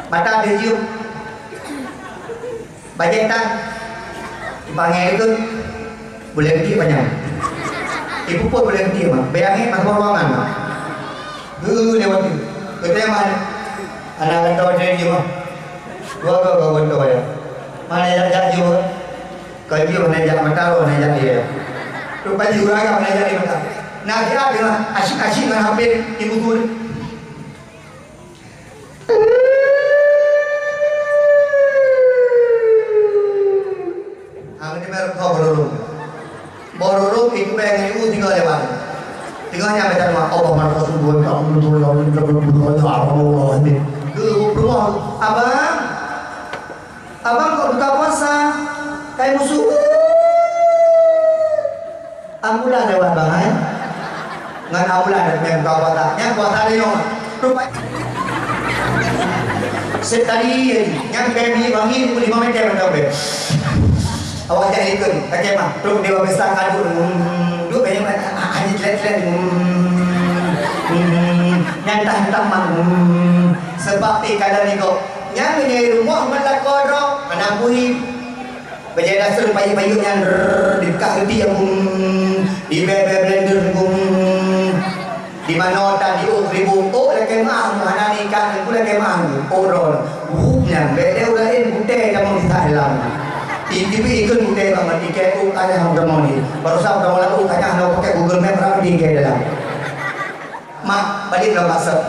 Mata dia cium. Bajetan. Panggil itu boleh pergi panjang. Ibu pun boleh pergi mah. Bayangin masuk ruangan mah. Lewat itu. Kita yang mana? Anak kata dia cium mah. Gua kata ya. Mana jak cium? Kalau dia mana jak mata, mana jak dia. Rupanya juga agak mana jak dia mata. Nah dia adalah asyik-asyik dengan HP ibu guru. Ini merek kau bororong itu pengen itu tinggal lewat. Tinggalnya baca doa Allah Rasulullah Allah ini. Abang kok buka puasa kayak musuh. Ambulan lewat bang ya. Ngan ambulan dan memang kau puasanya puasa dia yang rupanya. Setadi yang kami bangi 5 menit berapa? Awak jadi ikut, kakek mah, terus dia besar kadu, dua banyak hanya jelek-jelek, nyantah mang, sebab kadang ni kau, yang ini rumah malah korok, anak buih, berjaya dasar bayi-bayi yang dibuka hati yang di blender, di mana tadi ribu, lagi mah, mana nikah, aku lagi mah, orang, yang beda lain, budaya kamu di dalam. TV ikut budaya banget, IKU kaya hampir mau ni. Baru saya udah mulai kaya anda pakai Google Map berapa di IKU dalam. Mak balik dalam bahasa.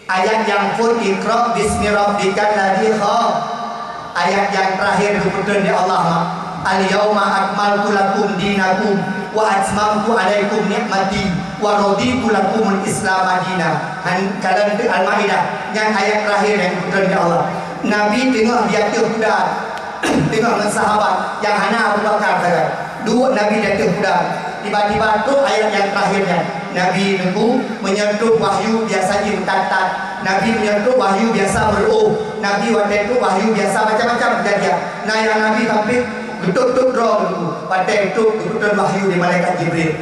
Ayat yang full Iqra bismi rabbikal ladzi khalaq. Ayat yang terakhir diputuskan di Allah mak. Al yauma akmaltu lakum dinakum wa atmamtu alaikum ni'mati wa raditu lakumul Islam madina. Kalian itu Al-Maidah yang ayat terakhir yang diputuskan di Allah. Nabi tengok dia kuda. Tengok dengan sahabat yang hana Abu Bakar saja. Dua Nabi jatuh kuda. Tiba-tiba tu ayat yang terakhirnya. Nabi nunggu menyentuh wahyu biasa imtatat. Nabi menyentuh wahyu biasa beruh. Nabi waktu itu wahyu biasa macam-macam kejadian. Nah yang Nabi tapi betul-betul roh dulu. Waktu itu betul wahyu di malaikat Jibril.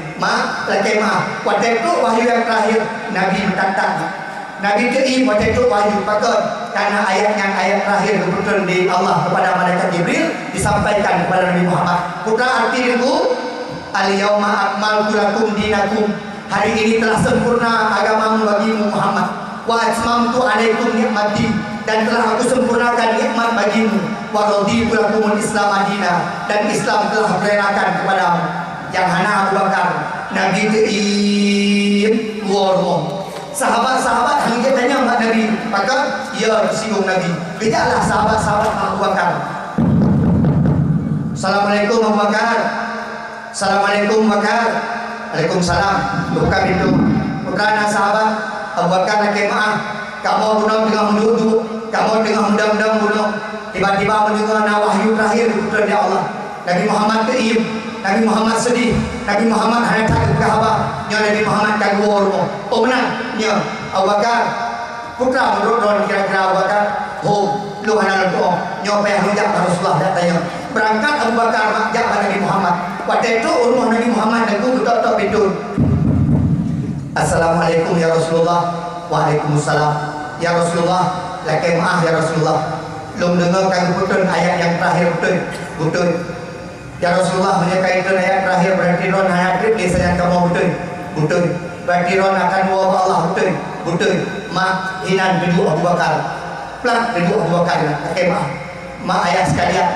Lagi waktu itu wahyu yang terakhir Nabi mentatat. Nabi Keim waktu itu wahyu pakar karena ayat terakhir kebetulan di Allah kepada malaikat Jibril disampaikan kepada Nabi Muhammad. Putra arti itu al-yauma akmaltu lakum dinakum. Hari ini telah sempurna agamamu bagimu Muhammad. Wa atmamtu alaikum nikmati, dan telah aku sempurnakan nikmat bagimu. Wa raditu lakumul Islam madina, dan Islam telah berkenakan kepadamu. Yang hana Abu Bakar, Nabi Keim luar. Sahabat-sahabat hanya tanya Mbak Nabi, maka ia disinggung Nabi. Kejaklah sahabat-sahabat Abu Bakar. Assalamualaikum Abu Bakar. Assalamualaikum Abu Bakar. Waalaikumsalam. Buka pintu. Bukan sahabat Abu Bakar lagi maaf. Kamu bunuh dengan menduduk, kamu dengan mudah-mudah bunuh. Tiba-tiba mendengar wahyu terakhir dari Allah. Nabi Muhammad keim. Nabi Muhammad sedih. Nabi Muhammad hanya tak berkhabar. Nabi Muhammad tak gua. Oh benar. Abu Bakar. Putra menurut kira-kira Abu Bakar. Lu hanya doa. Nyoba yang rujak Rasulullah datanya. Berangkat Abu Bakar makjak Nabi Muhammad. Waktu itu rumah Nabi Muhammad dan gua betul-betul pintu. Assalamualaikum ya Rasulullah. Waalaikumsalam. Ya Rasulullah. Laki maaf ya Rasulullah. Belum dengarkan betul ayat yang terakhir betul. Ya Rasulullah menyatakan ayat terakhir berarti Ron hanya trip saja kamu betul. Berarti Ron akan wabah Allah betul. Mak hinan dulu Abu Bakar. Plak dulu Abu Bakar. Oke mak ayat sekalian.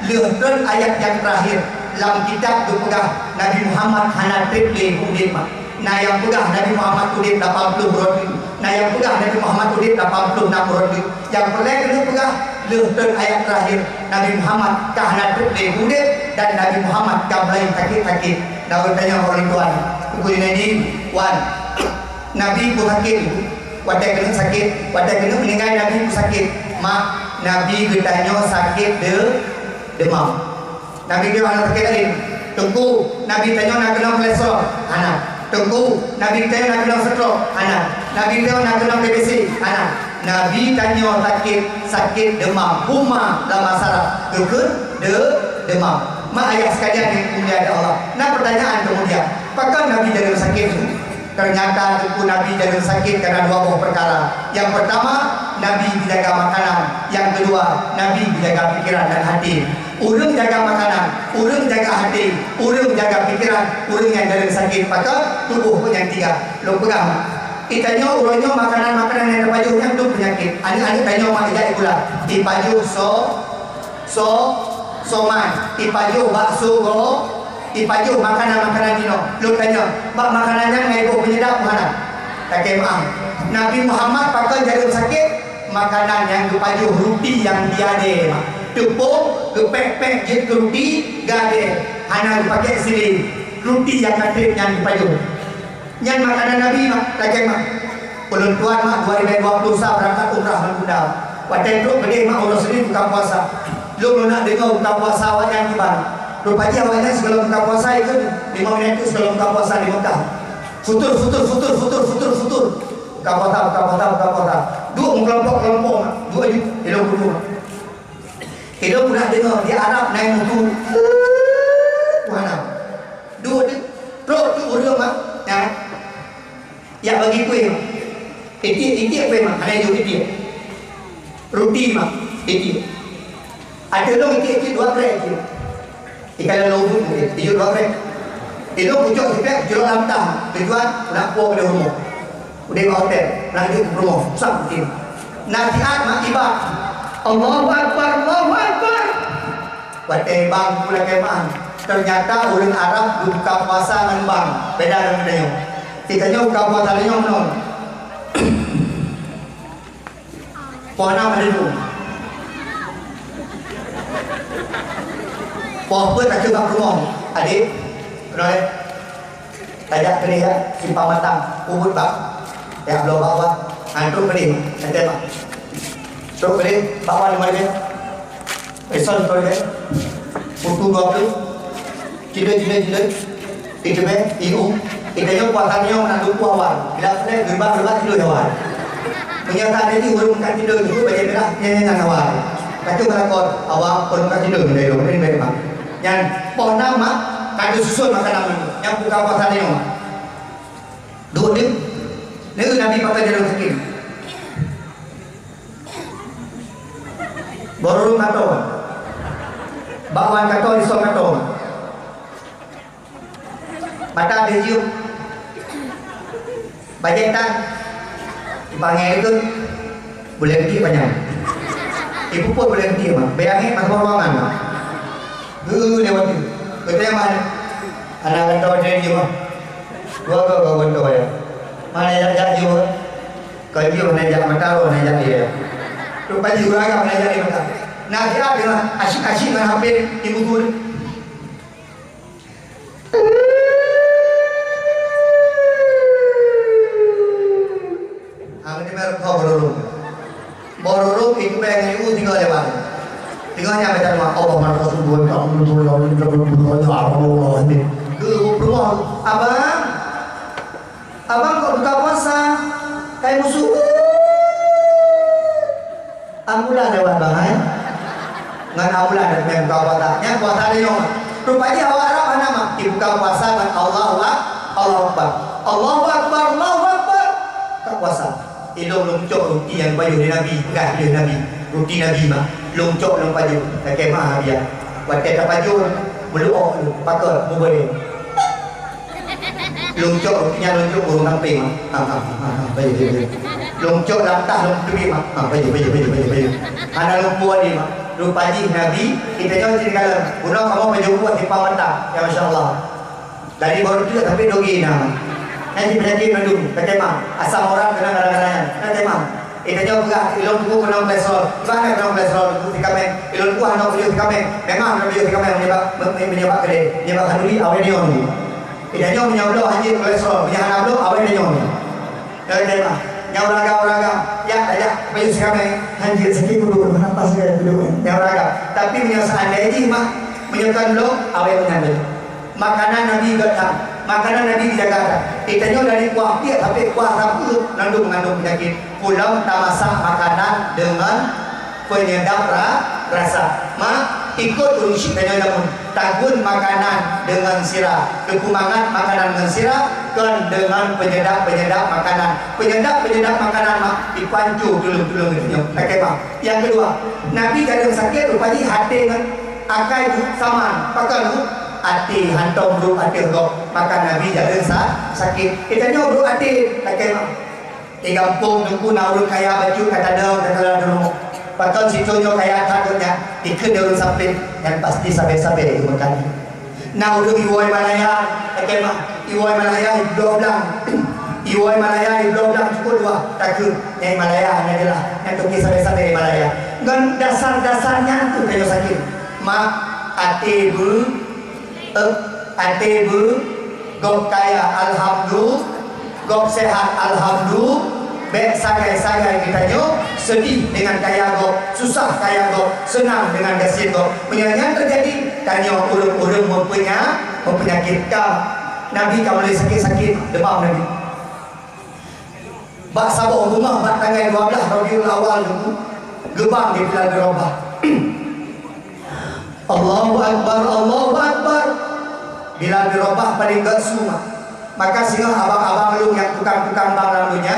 Lihatkan ayat yang terakhir dalam kitab tu pegah Nabi Muhammad hanya trip udip mak. Nah yang pegah Nabi Muhammad udip 80 rodi. Nah yang pegah Nabi Muhammad udip 86 rodi. Yang perlahan kedua pegah lihatkan ayat terakhir Nabi Muhammad kahana trip udip. Dan Nabi Muhammad kablain sakit-sakit. Nak bertanya orang tuan. Kuku ini wan. Nabi pun sakit. Wadah kena sakit. Wadah kena meninggal Nabi pun sakit. Mak Nabi bertanya sakit demam. Nabi dia anak sakit lain. Tunggu Nabi tanya nak kena kolesterol. Anak. Tunggu Nabi tanya nak kena stroke. Anak. Nabi tanya nak kena TBC. Anak. Nabi tanya sakit demam. Huma dalam masalah. Demam. Mak ayah sekalian yang mulia ada Allah. Nah pertanyaan kemudian, apakah Nabi jadi sakit? Ternyata tentu Nabi jadi sakit karena dua buah perkara. Yang pertama, Nabi menjaga makanan. Yang kedua, Nabi menjaga pikiran dan hati. Urang jaga makanan, urang jaga hati, urang jaga pikiran, urang yang dalam sakit, maka tubuh pun yang tiga. Lo pegang. Itanya urangnya makanan-makanan yang terpajuhnya itu penyakit. Anak-anak tanya mak ijat pula. Ipajuh soman, ipajuh bakso go, ipajuh makanan-makanan dino. Lo tanya, mak makanannya ngaibu penyedap mana? Tak kemah. Nabi Muhammad pakai jarum sakit, makanan yang dipajuh roti yang diade mak. Tepung, kepek-pek je ke roti, gade. Hana dipakai sini. Roti yang kata yang dipajuh. Yang makanan Nabi mak, lagi mak. Pelun tuan mak 2020 sah berangkat umrah dan Bunda. Waktu itu gede mak orang sendiri buka puasa. Lu nak dengar buka puasa awak yang tiba. Rupanya awalnya sebelum buka puasa itu 5 minit itu sebelum buka puasa di Mekah. Futur. Buka puasa. Dua kelompok mak. Dua je, elok dua. Elok pernah dengar di Arab naik motor. Mana? Dua dia. Terus tu urang mak. Nah. Ya bagi kuih mak. Itik kuih mak. Hanya jauh itik. Roti mak. Itik. Ada dong itik 2 krek je. Ikan lalu itik 2 krek. Itu pucuk sikit jeruk lantah. Tujuan nak puas pada rumah. Udah ke hotel, nak duduk ke rumah. Sam mungkin. Nasihat mak ibad. Allahu Akbar, Allahu Akbar. Waktu bang pula kemah. Ternyata orang Arab buka puasa dengan bang. Beda dengan dia. Tikanya buka puasa dia menon. Pohon apa dulu? Pohon pun tak cuba rumah. Adik, kenal? Tajak ke dia, simpang matang, ubud bak. Ya belum bawa, antuk ke dia, nanti bak. Truk ke dia, bawa 5 dia. Esok ke dia, putu 20. Cida. Itu be, iu. Itanya puasanya nak lupa awal. Bila kena gerbang tidur awal. Menyatakan ini urung kan tidur juga bagi merah nyanyi awal. Kata melakon awal urung kan tidur dari rumah ini baik mak. Yang pohon nama kado susun makanan itu. Yang buka puasa ni mak. Dua dia. Ni Nabi pakai jarum sakit. Baru kata. Bakwan kata risau kata. Mata dia cium. Bajetan dipanggil itu boleh ganti banyak. Ibu pun boleh ganti mak. Bayangin masuk ruangan mak. Lewat itu. Betul mana? Anak kata dia mak. Gua kau ya. Mana jak juga. Kau dia mana jak mata lo mana jak dia. Rupanya juga agak mana jak dia mata. Nah dia dengan asyik dengan HP ibu tu. Bororo itu pengen ibu tinggal lewat. Tinggalnya macam mana? Allah marah Rasulullah. Allah ini. Berumah, abang kok buka puasa kayak musuh. Ambulan lewat bang, ngan ambulan dan memang buka puasa. Yang puasa dia yang rupanya awak Arab nama dibuka puasa dengan Allahu Akbar. Tak puasa. Ilong longcok roti yang baju dari Nabi, pegang dia Nabi, roti Nabi mah, longcok long baju, tak kemah dia. Waktu tak baju, meluk lu, pakai mubari. Longcok rotinya longcok burung kamping mah, baju. Longcok lantah long tebi mah, baju. Anak lumpuan dia mah, rupanya Nabi, kita jangan cerita kalau, guna kamu baju buat di pawanta, ya Masya Allah. Dari baru tu tapi dogi nama. Nanti penyakit mendung, kata mak, asam orang kena kadang-kadang, kata mak. Itanya juga ilmu buku kena kolesterol, mana kena kolesterol buku tikamen, ilmu buku anak beliau tikamen, memang beliau tikamen menyebab kedai, menyebabkan duri awal dia ni. Itanya menyebabkan anjing kolesterol, menyebabkan beliau awal dia ni. Kata mak, yang raga, ya, beliau tikamen, anjing sakit dulu, nafas dia dulu, yang raga. Tapi menyebabkan anda ini mak, menyebabkan beliau awal menyambut. Makanan Nabi datang, makanan Nabi dijaga. Itanya dari kuah dia tapi kuah ramput mengandung penyakit. Pulau tak masak makanan dengan penyedap rasa. Mak ikut urusik dan namun tagun makanan dengan sirah, kekumangan makanan dengan sirah kan dengan penyedap makanan makanan mak dipancu tulung gitu pakai mak. Yang kedua, Nabi kadang sakit rupanya hati dengan akai sama pakai hati hantam bro hati kok maka Nabi jadi sakit itanya bro hati pakai mak di kampung nunggu naurun kaya baju kata dulu patut situnya kaya takutnya ikut dia sampai yang pasti sampai itu makan naurun iwai malaya pakai mak iwai malaya dua iwai malaya cukup dua takut yang malaya ini adalah yang tuki sampai malaya dan dasar-dasarnya itu kayak sakit mak atibu gok kaya alhamdulillah gok sehat alhamdulillah baik sagai kita nyo sedih dengan kaya gok susah kaya gok senang dengan gasir gok penyakit terjadi kanyo urung mempenyakitkan Nabi kalau sakit demam Nabi bak sabuk rumah bak tanggal 12 Rabiul Awal gebang di Bilal Rabah Allahu Akbar bila dirobah paling gak semua maka singa abang-abang lu yang tukang-tukang bang lambunya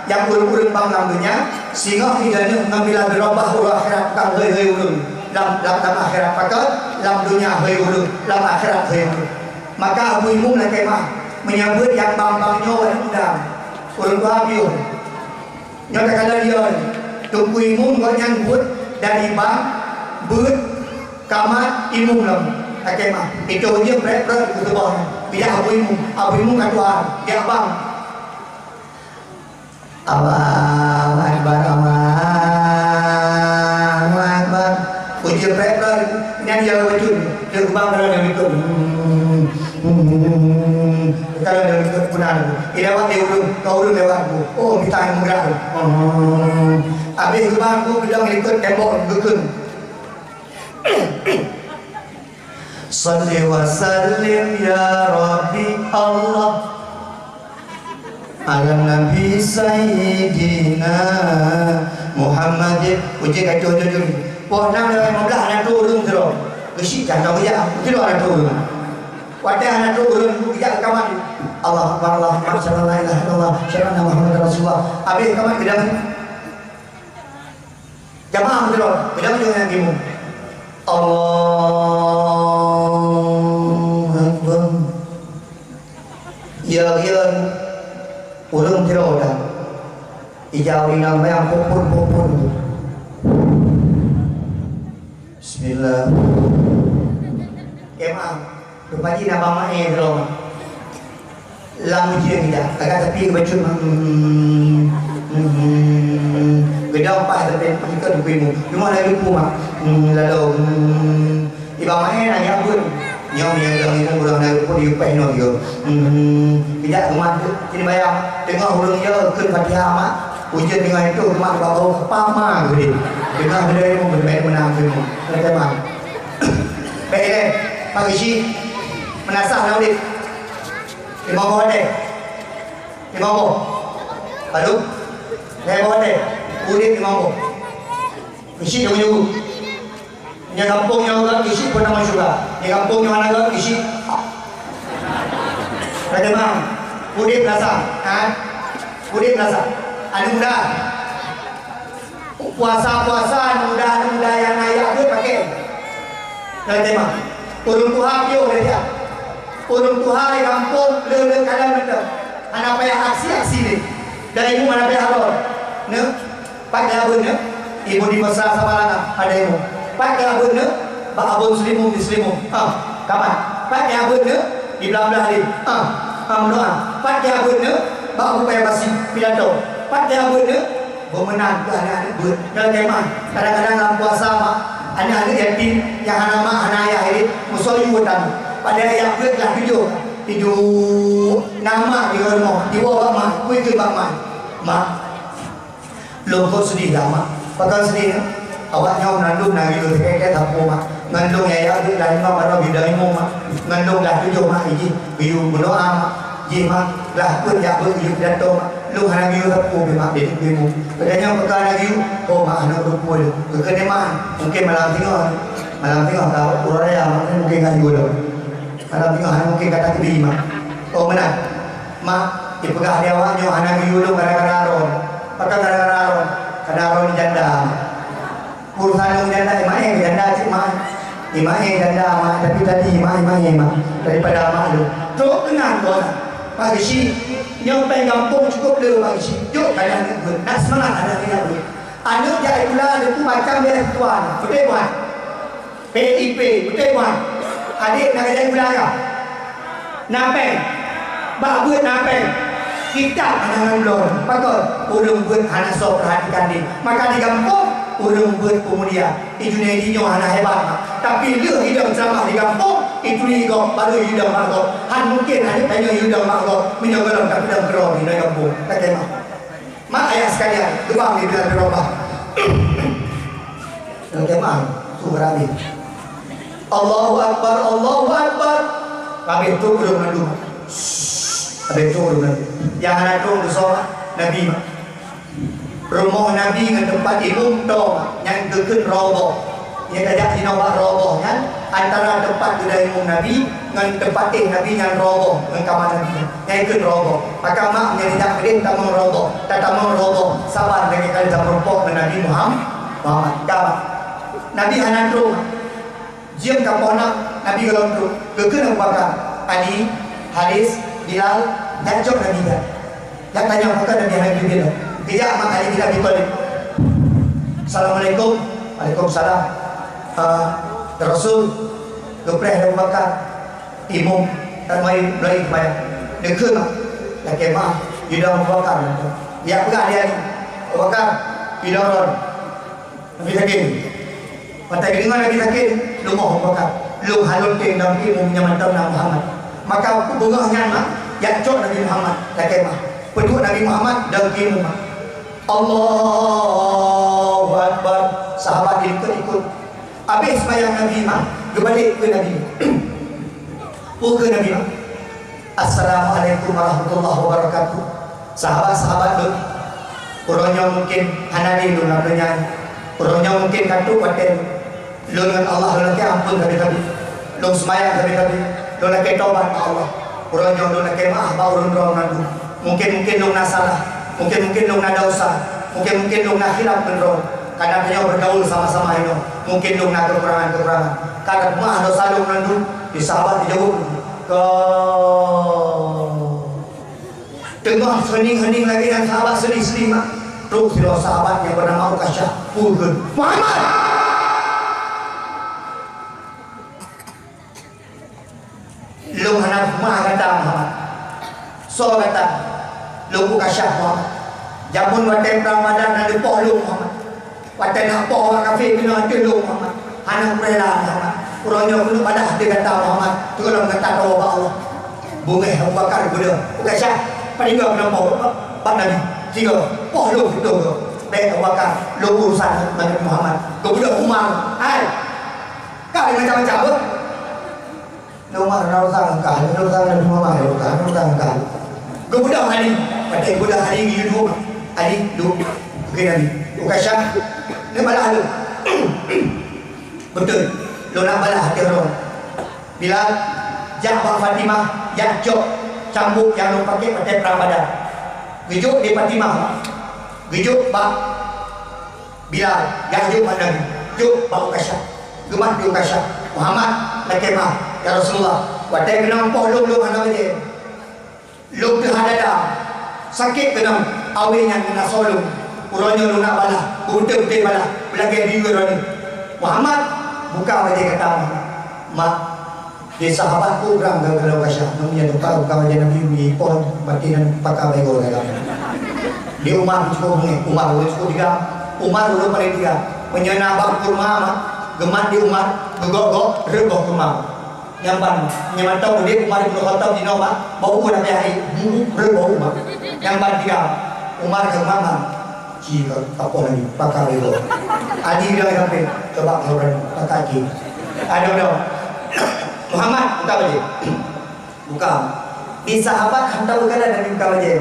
yang urung-urung bang lambunya singa hidupnya ngambil dirobah ulu akhirat tukang hei urung lam akhirat pakai lam dunia hei urung lam akhirat hei urung maka Abu Imum nak kemah menyambut yang bang-bangnya orang udang urung bahagia nyata kata dia tunggu Imum kau nyambut dari bang but kamar imum lam akemah itu dia berat itu bawah bila Abu Imum katuan dia abang Allahu Akbar ujian berat nyanyi yang wajib dia kebang kalau dia ikut kalau dia ikut punan lewat dia kau lewat oh kita yang menggerak habis kebang bilang ikut tembok gekun Salli wa sallim ya Rabbi Allah ala Nabi Sayyidina Muhammad uji kacau jujur pohon 15 anak turun terus gesik jangan kerja itu anak turun wadah anak turun kerja kawan Allah Akbar Allah Akbar sallallahu alaihi wasallam sallallahu Muhammad Rasulullah habis kawan tidak jamaah terus tidak juga yang gimu Allahu Akbar ya urung tiro dah ijau ina yang popon bismillah kemah rupaji nama mae tiro lamu je dia agak tepi bacun gedang pas tapi kita dupimu cuma lagi puma lalu ibang mae nanya pun nyom yang dalam kurang lagi pun diupai no yo tidak umat ini bayang tengah urung yo ke Fatihah mak ujian dengan itu mak bawa pama gede tengah benda mu bermain menang tu kata mak baik pagi si menasah naudit lima bawa deh lima bawa baru saya bawa deh kulit lima bawa isi jauh yang kampungnya orang isi pun nama juga yang kampungnya mana orang isi kata mak kulit rasa kulit rasa anu muda puasa muda yang ayah tu pakai kata mak urung Tuhan bio dia urung Tuhan di kampung le kadang betul anak payah aksi ni dari ibu mana payah halal ne pakai abun ne ibu di mesra sama lana ada ibu pakai abun ne bak abun muslimu kapan pakai abun ne di belah-belah ni doa pakai abun ne bak abu payah basi pidato pakai abun ne bermenang ke anak-anak ber dalam kemah kadang-kadang dalam puasa mak anak-anak yatim yang anak mak anak ayah ini musuh yutan pada yang ke telah tidur nama di rumah di bawah mak kui ke mak lumpur sedih dah mak pakai sedih awaknya menandung nagi lu kayak tapu mak ngandung ya dia dari mak pada bidai mu mak ngandung lah tujuh mak ini biu berdoa mak ji mak lah pun jak berhidup dato mak lu hana biu tapu mak dia bimu kadangnya pakai lagi oh mak anak berpul kekeneman mungkin malam tengok Malam tengok kau urang ya mungkin enggak juga. Malam tengok mungkin kata terima. Oh mana? Mak dipegah dia awaknya anak yulu gara-gara ron. Pakai gara-gara ron. Kadang ron janda. Urusan janda imae janda cik mak. Imae janda mak tapi tadi imae daripada mak lu. Teruk tenang kau. Pagi si nyampai kampung cukup dulu pagi si. Yuk kadang nak semangat ada dia dulu. Anak dia pula itu macam dia tuan. Betul buat. PIP, betul buat. Adik nak kerja gula kah? Napeng. Bak buat napeng. Kita anak ulun. Patut ulun buat anak sok perhatikan dia. Maka di kampung ulun buat pemulia. Itu ni dinyo anak hebat. Tapi dia hidup selama di kampung itu ni kau baru hidup mak kau. Han mungkin adik tanya hidup mak kau. Menyogolam tak hidup kerong di kampung. Tak kena. Mak ayah sekalian, doang di dalam berubah. Yang kemah, surah ini. Allahu Akbar, Allahu Akbar. Habis itu belum nandu. Habis itu belum nandu. Yang anak itu bersama Nabi. Rumah Nabi dengan tempat imam dong, yang kekun roboh. Yang tajak dinawak roboh kan? Antara tempat kedai imam Nabi dengan tempat Nabi yang roboh, dengan kamar Nabi. Yang ikut roboh. Maka mak menjadi tak berdin tak mau roboh, tak mau roboh. Sabar dengan kali tak merumpok dengan Nabi Muhammad. Kamar Nabi anak tu, jiam kaponak Nabi kalau tu, kekun Abu Bakar, Ali, Haris, Bilal, dan jom Nabi dah. Yang tanya apakah Nabi anak tu bila? Kejap mak Ali bila dibalik. Assalamualaikum. Waalaikumsalam. Rasul, kepreh Abu Bakar, imam, tak mai beli kepada. Dekun mak, dah kemah, yudah Abu Bakar. Ya pegang dia ni, Abu Bakar, yudah ron. Nabi sakit. Mata dengar Nabi sakit, lumah Abu Bakar. Lu halun ting dalam imam nyamantau Nabi Muhammad. Maka aku bengahnya mak, yang cok Nabi Muhammad, dah kemah. Penduk Nabi Muhammad dalam imam mak. Allahu Akbar. Sahabat ikut. Habis sembahyang Nabi mak, kembali ke Nabi. Ke Nabi mak. Assalamualaikum warahmatullahi wabarakatuh. Sahabat-sahabat tu, orangnya mungkin hanani lu nak nyanyi. Orangnya mungkin katu paten. Lu dengan Allah lu nak ampun tapi. Lu sembahyang tapi. Lu nak taubat Allah. Orangnya lu nak maaf ba urun nandu. Mungkin lu nak salah. Mungkin lu nak dosa. Mungkin lu nak hilaf menro. Kadang dia bergaul sama-sama itu. Mungkin lu nak kekurangan. Kadang mah dosa lu nandu di sahabat dijauh. Tengah hening lagi dan sahabat sedih mak. Terus dia sahabat yang bernama Ukasyah pulgun Muhammad. Lu anak mah kata Muhammad. So kata lu Ukasyah Muhammad. Jamun waten Ramadan ada poh lu Muhammad. Waten nak poh orang kafir kena ada lu Muhammad. Anak rela Muhammad. Orangnya perlu pada hati kata Muhammad. Tu kalau kata doa Allah. Bunga Abu Bakar guna. Ukasyah paling enggak poh Pak Nabi. Tiga poh lu itu. Baik Abu Bakar lu urusan Nabi Muhammad. Kau budak Umar. Hai. Kau ni macam-macam apa? Umar urusan kau, urusan Nabi Muhammad, urusan kau. Kau budak hari. Pada budak hari ni dulu. Hari dulu. Okey Nabi. Ukasyah ni balah lu. Betul. Lu nak balah hati orang. Bila Ja'far Fatimah yang jok cambuk yang lu pakai pada perang Badar. Gejuk di Fatimah. Gejuk bak Bilal, gajuk mak Nabi. Juk bak Ukasyah. Gemah di Ukasyah. Muhammad nak kemah ya Rasulullah. Watai kena empoh lu mana dia. Lu ke hadada. Sakit kena awin yang kena solung. Urangnya lu nak balah. Betul-betul balah. Belagi dia orang ni. Muhammad buka wajah kata mak di sahabatku orang gagal Ukasyah namanya buka wajah Nabi pun batinan pakai bego dalam di Umar cukup ni Umar cukup tiga Umar dulu paling tiga menyenabak kurma mak gemat di Umar gegok reboh kurma nyamban nyamantau dia Umar ibn Khattab di Noma bau dah hari reboh Umar nyamban tiga Umar ke mama jika apa lagi pakai bego adi dia sampai coba orang pakai ada Muhammad buka baju. Buka. Di sahabat hantar bukan ada buka baju.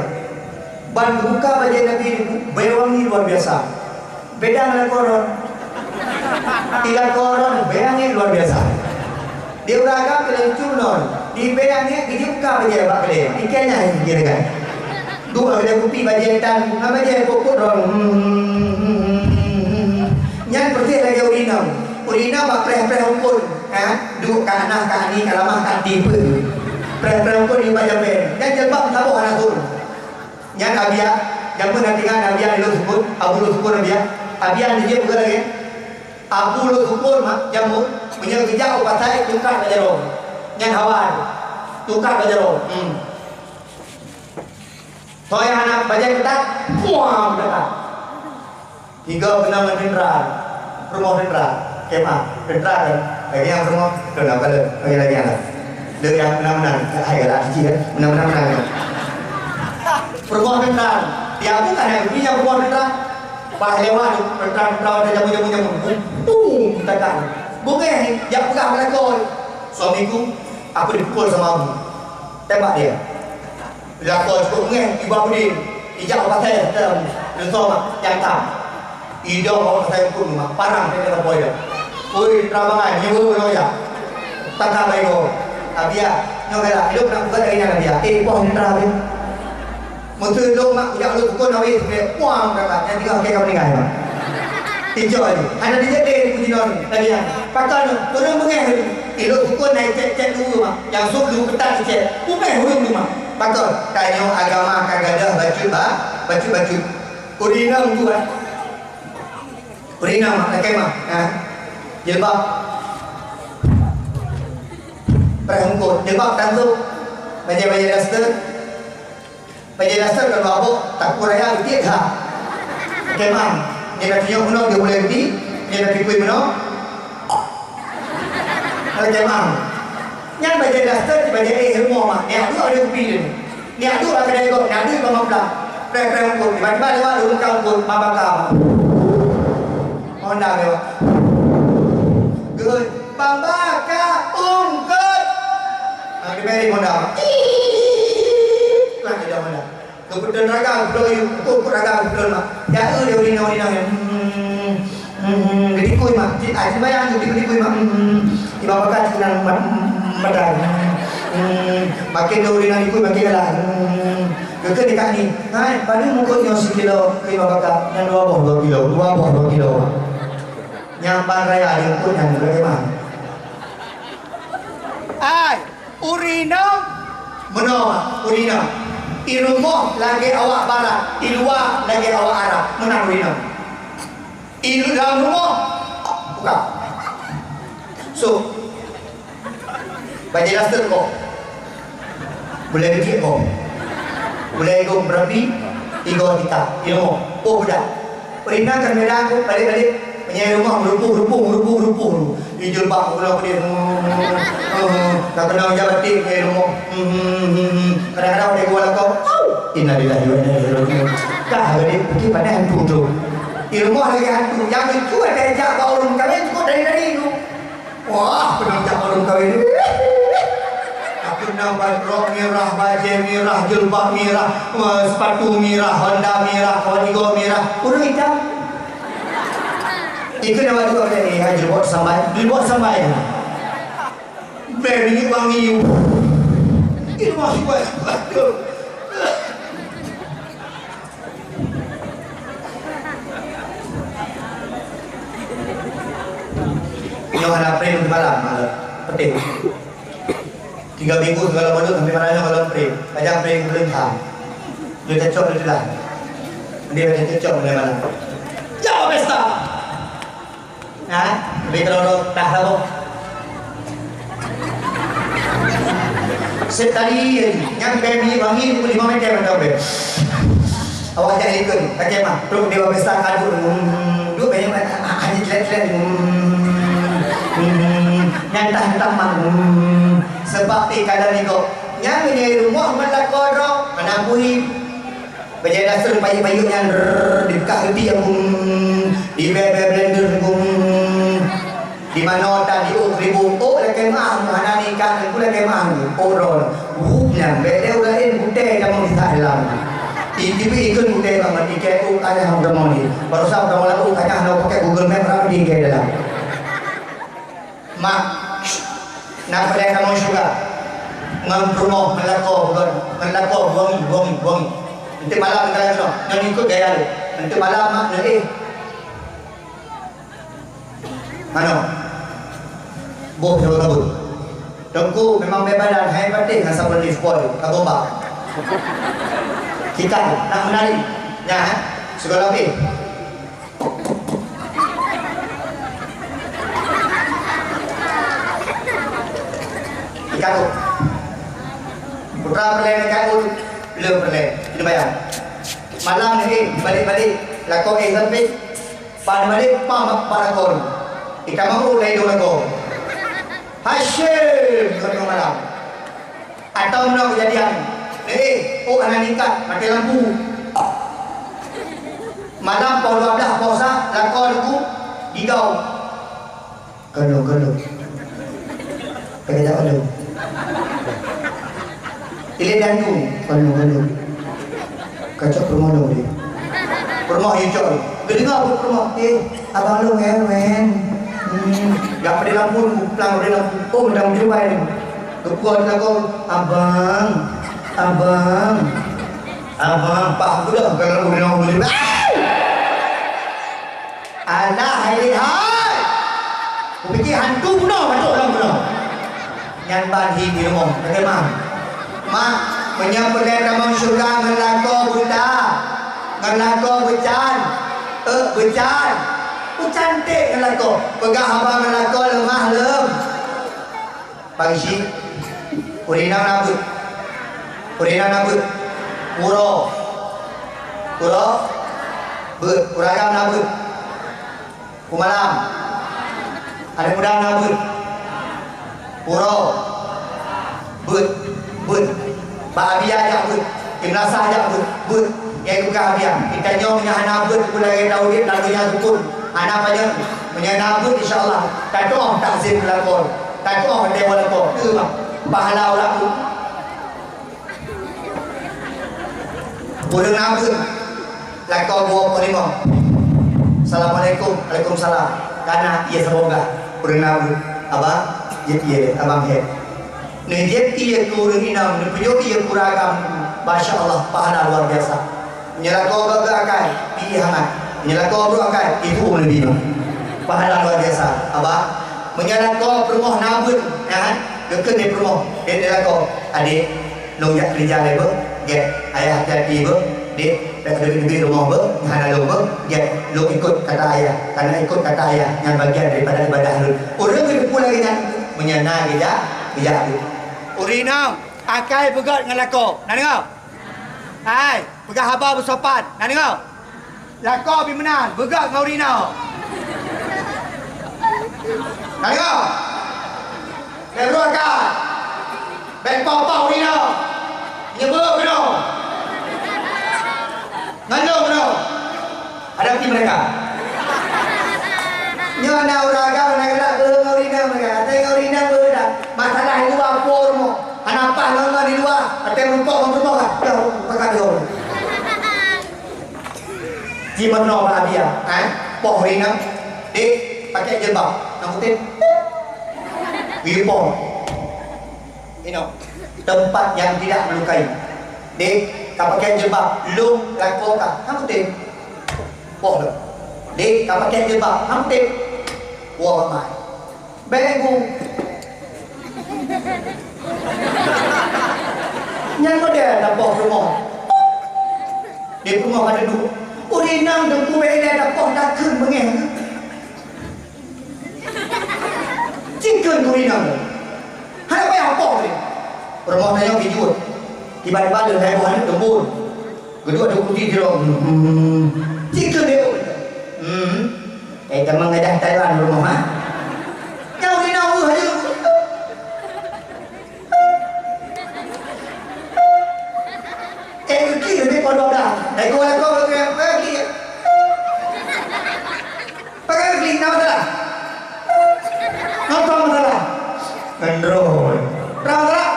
Ban buka baju Nabi ini berwangi luar biasa. Beda dengan koron. Tiga koron, bayangin luar biasa. Dia beragam ke cunon, di bayangin dibuka bagian bak kelih. Ikannya gitu kan. Dua ada kopi bajetan, nama dia pokok dong. Yang seperti lagi urina bak preh hukum, duduk kanah kani kalamah katipe. Preh hukum di baca ben. Yang jelbab tabu anak tur. Yang abia, yang pun nanti kan abia lu sebut, abu lu sebut abia. Abia dia bukan lagi. Abu lu sebut mak jamu punya kerja upatai tukar bajaro. Yang hawan tukar bajaro. Toy anak baca ketat, muam ketat. Tiga benang dendran, rumah dendran, kemah dendran kan. Lagi yang rumah dendran apa lagi yang lagi yang benang hai lah kecil benang rumah dendran. Dia bukan yang punya rumah dendran. Bah lewat dendran ada jamu. Boom tekan. Bukan yang pegang melakon. Suamiku, aku dipukul sama aku. Tembak dia. Bila kau cukup mengeh, ibu aku ni ijak apa saya dalam resoma yang tam. Ido apa saya pun mak parang dia nak boy dia. Oi, trabangan nyebu ya. Tangkap ego. Abia, nyogela hidup nak buat lagi nak dia. Poh entra dia. Mutu lo mak ijak lu tukun awi dia. Puang kata, yang tiga kau meninggal mak. Tijo ni. Ada dia puji non lagi yang. Pakai turun mengeh. Ilo tukun naik cek dulu mak. Yang sup dulu ketat cek. Umeh hurung mak. Patut kayu agama kagada baju urina tuan urina mak kemah jilbab perangkut jilbab tantu baju daster kalau bawa tak kuraya begitu ha kemah ni nak tunjuk mana dia boleh pergi ni nak pergi mana kemah yang baju daster baju semua mak ni aku ada kopi ni ni aku lah kedai kau ni aku bang belah prem pun tiba-tiba lewat rumah kau pun babakam Honda lewat good babaka ungkut di beri Honda lah dia Honda kebetulan raga belum raga belum mak ya dia urina gedikui mak sembahyang gedikui mak ibu bapak senang badan makin urina ikut makin lah ke dekat ni pada mukanya 1 kilo ke ibu bapak yang 2 kilo yang pan raya dia pun yang bagaimana urina menolak urina di rumah lagi awak barat di luar lagi awak Arab menang urina di dalam rumah buka so baca daster kok boleh dikit kok boleh ikut berapi 3 kita ilmu budak perintahkan medan aku balik penyai rumah merupuh hijau bak pulang ke dia tak kenal jabatin penyai rumah kadang-kadang dia kuala kau innalillahi wa inna ilaihi raji'un dah dia pergi pada hantu tu di rumah lagi hantu yang itu ada ajak kau orang kawin cukup dari itu wah pernah ajak orang kawin nampak rok merah, baju merah, jilbab merah, sepatu merah, Honda merah, kawan ego merah, urut hitam. Itu nama tu apa ni? Jilbab sampai. Beri wangi. Itu masih buat. Yang ada prem malam, penting. 3 minggu segala macam sampai mana malam pray. Ajak pray belum ham. Dia cocok dia lah. Dia macam cocok boleh mana. Jauh pesta. Lebih kalau dah tahu. Setari yang baby wangi 5 meter macam tu. Awak jangan ikut. Pakai mah. Terus dia pesta kadu. Duk banyak hanya jelek-jelek. Nyantah mang sebab kalau ni kau yang ni rumah melakor menampui baca dasar payu-payu yang dibuka hati yang di blender di mana tadi ribu lagi mah mana ni kan pula kemah orang yang beda lain budaya yang kita dalam TV ikut budaya banget di KU ada yang bermoni baru saya udah mulai kayaknya pakai Google Map berapa di dalam mak nak pada kamu juga ngampromo melako bukan melako bongi nanti malam kita no jangan ikut gaya lu nanti malam mak mana boh jauh kabut dengku memang bebadan hai penting asal beli spoil kabomba kita nak menarik ya segala lebih ikut putra perlahan ikut belum perlahan ini bayar malam ni balik lakon sampai pada balik para kor ikan mahu lagi dua lakon Hashim kalau malam atau mana kejadian anak nikah mati lampu malam pukul 12 puasa lakon aku gigau kalau pakai tak kalau Ile dan tu, kalau kacau permono dia, permoh hijau. Kedengar apa permoh? Abang lu men, gak pada lampu, pelang pada lampu. Oh, dah menjumpa ni. Kepuan aku, abang, pak aku dah kalau dah boleh. Alah, hai. Aku fikir hantu bunuh, masuk dalam bunuh. Nyan bahi di rumah, bagaimana? Mak menyampaikan ramang syurga ngelako buta ngelako becan cantik ngelako pegah abang ngelako lemah lem pagi urina nabut puro uragam nabut kumalam ada mudah nabut puro but Pak Abia ajak but Imnasa ajak but yang bukan Abia kita nyong punya anak but pula yang tahu dia lagunya sukun anak banyak punya anak but insyaAllah tak doang takzim lakon tak doang dewa lakon itu mah pahala orang tu burung nabut lakon buah polimong Assalamualaikum Waalaikumsalam karena ia semoga burung nabut abang iya abang head Nejek ia turun inam, nepuyuk ia kuragam, Masya Allah, pahala luar biasa. Menyelakau gagal akan, pilih hangat. Menyelakau bro akan, itu lebih pahala luar biasa. Abah, menyelakau permoh nabun, ya kan? Kekeh ni permoh, dia nyelakau. Adik, longjak kerja leba, get ayah hati-hati ber, dek, dah kedua-kedua rumah ber, hana lo ber, get, lo ikut kata ayah. Karena ikut kata ayah, yang bagian daripada ibadah lu. Orang lebih pula dengan menyenang kejap tu. Urina, akai pegat dengan lako. Nak dengar? Hai, pegat haba bersopan. Nak dengar? Lako pergi menang, pegat dengan urina. Nak dengar? Lepas akan. Baik pau-pau urina. Nyebut kena. Ngandung kena. Hadapi mereka. Nyona uraga nak gerak ke urina mereka. Tengok urina berdak. Masalah itu apa mo? Anak apa nama di luar? Ada rumput kan? Dah pakai dulu. Jimat no dia, poh urina. Dek pakai jilbab. Namputin. Wipo. Ini tempat yang tidak melukai. Dek tak pakai jilbab. Lu lakukan. Namputin. Poh lu. Dek tak pakai jilbab. Namputin. Wah mai. Bengku. Yang kau dia dapat rumah. Di rumah ada dua. Urinang dan kue dia dapat dakun mengeng. Cingkun urinang. Ada apa yang apa ni? Rumah tanya kijut. Tiba-tiba ada heboh ni tembun. Kedua ada kunci di dalam. Cingkun dia. Teman ngadah Taiwan rumah. Yang urinang tu hanya kiri ni pondok dah. Eko pakai klik nama salah. Nonton masalah. Android. Berapa salah?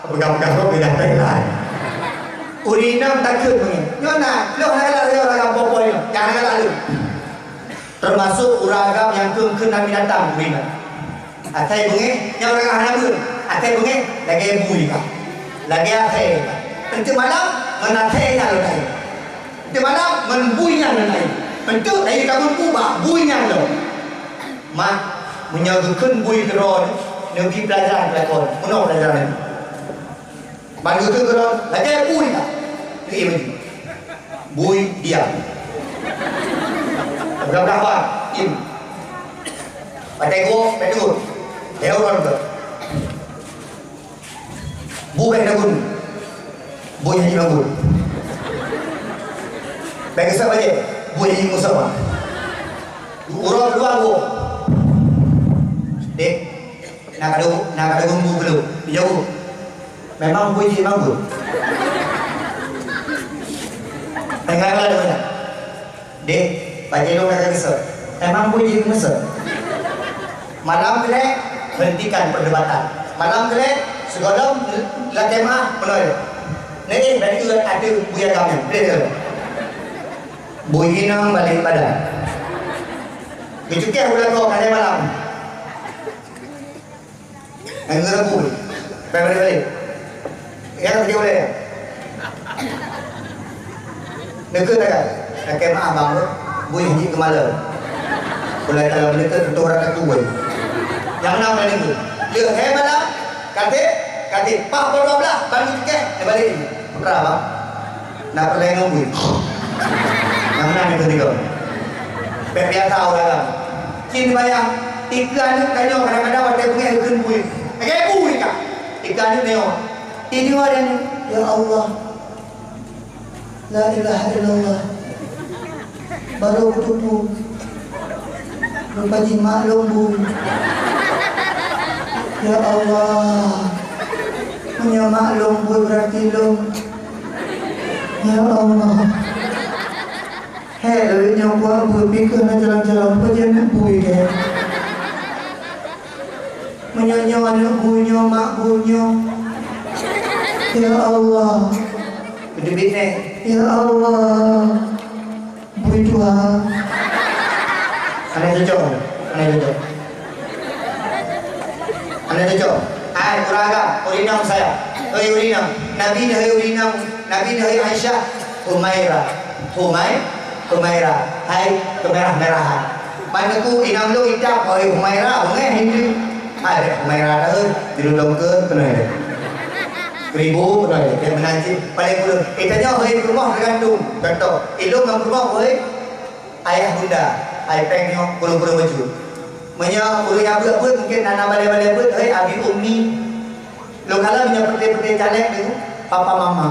Pegang-pegang kau beda Thailand. Urinam takut mungkin. Nyona, lo nak orang popoy. Jangan kata lu. Termasuk uragam yang keun nabi datang urinam. Atai bungi, yang orang anak pun. Atai bungi, lagi bui kah? Lagi atai. Nanti malam menatai yang lain. Nanti malam membui yang lain. Nanti dari kamu ubah bui yang lain. Mak menyalurkan bui keron. Nabi pelajaran pelakon. Mana pelajaran ini? Bantu keron, lagi bui kah? Ini macam. Bui diam. Berapa? Im. Pakai go, pakai go. Leo orang tu. Bu pakai dagun. Bu yang ini dagun. Pakai siapa je? Bu yang ini musuh. Orang dua go. Dek, nak ada gumbu belum? Jauh. Memang bu ini memang bu. Tengah ada mana? Dek, baca dong nak kisah. Memang bu ini musuh. Malam kelek hentikan perdebatan. Malam kelek segala lakemah penuh. Ni berarti ada buaya kami. Betul. Buaya nang balik badan. Kecuali bulan kau ada malam. Anggur buaya. Balik. Yang dia boleh. Dekat dekat. Lakemah abang tu buaya hiji kemalam. Mulai kalau dekat tu orang tak buaya. Yang enam dan itu dia hebat lah kata pak belah bantu tiket dia balik berapa nak perlahan ngomong yang enam itu tiga biar tahu lah kini bayang tiga ni kanyo kadang-kadang ada bunyi akan bui agak bui kak tiga ni neo ini ada ni ya Allah la ilaha illallah baru bertemu lupa jimat lombu. Ya Allah, punya maklum bui berarti lom. Ya Allah, hei lalu nyawa bui pikir nak jalan-jalan perjalanan bui dia. Menyanyi anak buinya, mak buinya. Ya Allah, bini. Ya Allah, bui Tuhan. Anak cocok. Anda cocok. Ai kuraga, urinam saya. Hei urinam. Nabi dah urinam. Nabi dah Aisyah. Humaira. Hai kemerah-merahan. Mana ku inam lu hitam. Hei Humaira, bunga Hindu. Hai Humaira dah. Dirudung ke kena. Ribu kena. Dia menanti. Paling puluh. Itanya hei rumah tergantung. Contoh. Ilmu yang rumah hei. Ayah bunda. Ai pengnya puluh-puluh baju. Menya ulu yang apa mungkin anak balik-balik apa hei abi ummi. Lo kalau punya putih-putih caleg tu papa mama.